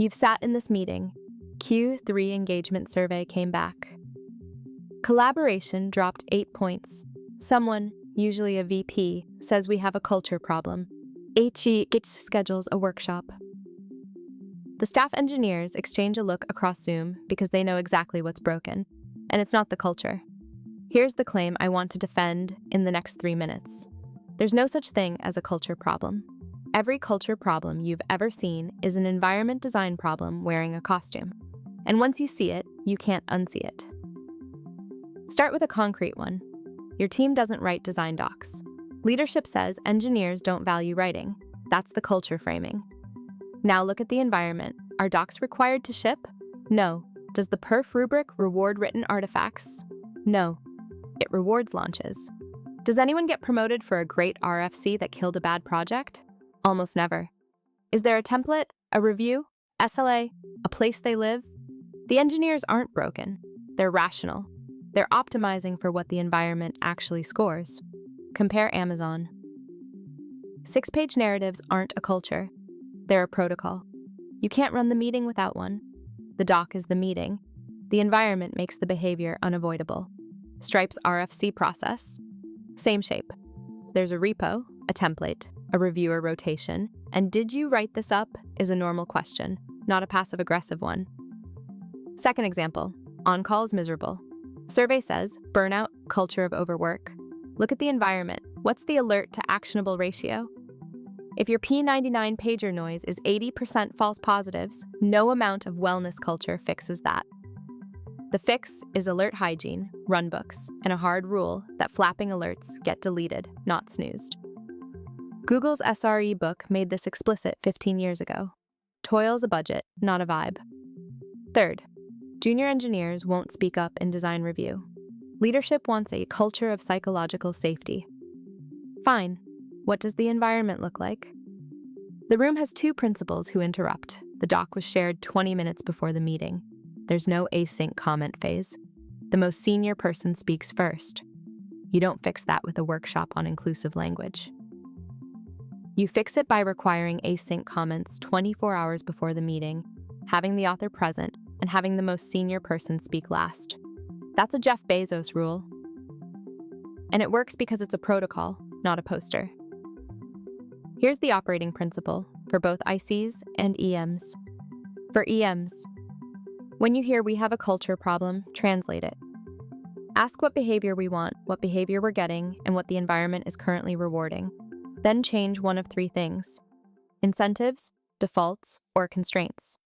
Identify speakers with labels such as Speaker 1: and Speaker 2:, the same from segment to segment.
Speaker 1: You've sat in this meeting. Q3 engagement survey came back. Collaboration dropped 8 points. Someone, usually a VP, says we have a culture problem. HE schedules a workshop. The staff engineers exchange a look across Zoom because they know exactly what's broken, and it's not the culture. Here's the claim I want to defend in the next 3 minutes. There's no such thing as a culture problem. Every culture problem you've ever seen is an environment design problem wearing a costume. And once you see it, you can't unsee it. Start with a concrete one. Your team doesn't write design docs. Leadership says engineers don't value writing. That's the culture framing. Now look at the environment. Are docs required to ship? No. Does the perf rubric reward written artifacts? No. It rewards launches. Does anyone get promoted for a great RFC that killed a bad project? Almost never. Is there a template, a review, SLA, a place they live? The engineers aren't broken. They're rational. They're optimizing for what the environment actually scores. Compare Amazon. 6-page narratives aren't a culture. They're a protocol. You can't run the meeting without one. The doc is the meeting. The environment makes the behavior unavoidable. Stripe's RFC process. Same shape. There's a repo, a template, a reviewer rotation, and did you write this up is a normal question, not a passive-aggressive one. Second example, on-call is miserable. Survey says, burnout, culture of overwork. Look at the environment. What's the alert to actionable ratio? If your P99 pager noise is 80% false positives, no amount of wellness culture fixes that. The fix is alert hygiene, runbooks, and a hard rule that flapping alerts get deleted, not snoozed. Google's SRE book made this explicit 15 years ago. Toil's a budget, not a vibe. Third, junior engineers won't speak up in design review. Leadership wants a culture of psychological safety. Fine. What does the environment look like? The room has 2 principals who interrupt. The doc was shared 20 minutes before the meeting. There's no async comment phase. The most senior person speaks first. You don't fix that with a workshop on inclusive language. You fix it by requiring async comments 24 hours before the meeting, having the author present, and having the most senior person speak last. That's a Jeff Bezos rule. And it works because it's a protocol, not a poster. Here's the operating principle for both ICs and EMs. For EMs, when you hear we have a culture problem, translate it. Ask what behavior we want, what behavior we're getting, and what the environment is currently rewarding. Then change one of 3 things: incentives, defaults, or constraints.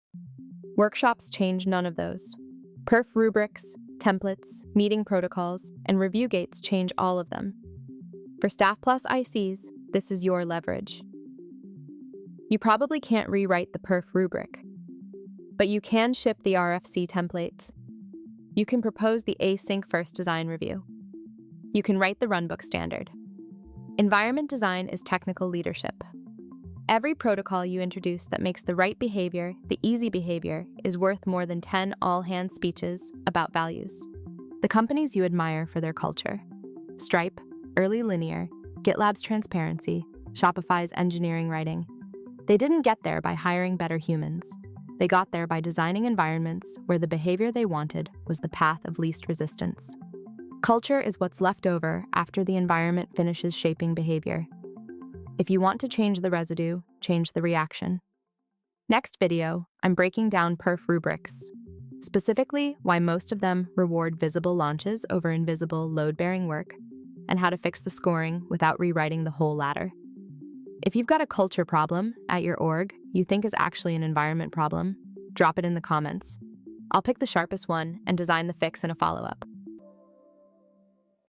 Speaker 1: Workshops change none of those. Perf rubrics, templates, meeting protocols, and review gates change all of them. For Staff plus ICs, this is your leverage. You probably can't rewrite the perf rubric, but you can ship the RFC templates. You can propose the async first design review. You can write the runbook standard. Environment design is technical leadership. Every protocol you introduce that makes the right behavior, the easy behavior, is worth more than 10 all-hands speeches about values. The companies you admire for their culture: Stripe, Early Linear, GitLab's transparency, Shopify's engineering writing. They didn't get there by hiring better humans. They got there by designing environments where the behavior they wanted was the path of least resistance. Culture is what's left over after the environment finishes shaping behavior. If you want to change the residue, change the reaction. Next video, I'm breaking down perf rubrics, specifically why most of them reward visible launches over invisible load-bearing work, and how to fix the scoring without rewriting the whole ladder. If you've got a culture problem at your org you think is actually an environment problem, drop it in the comments. I'll pick the sharpest one and design the fix in a follow-up.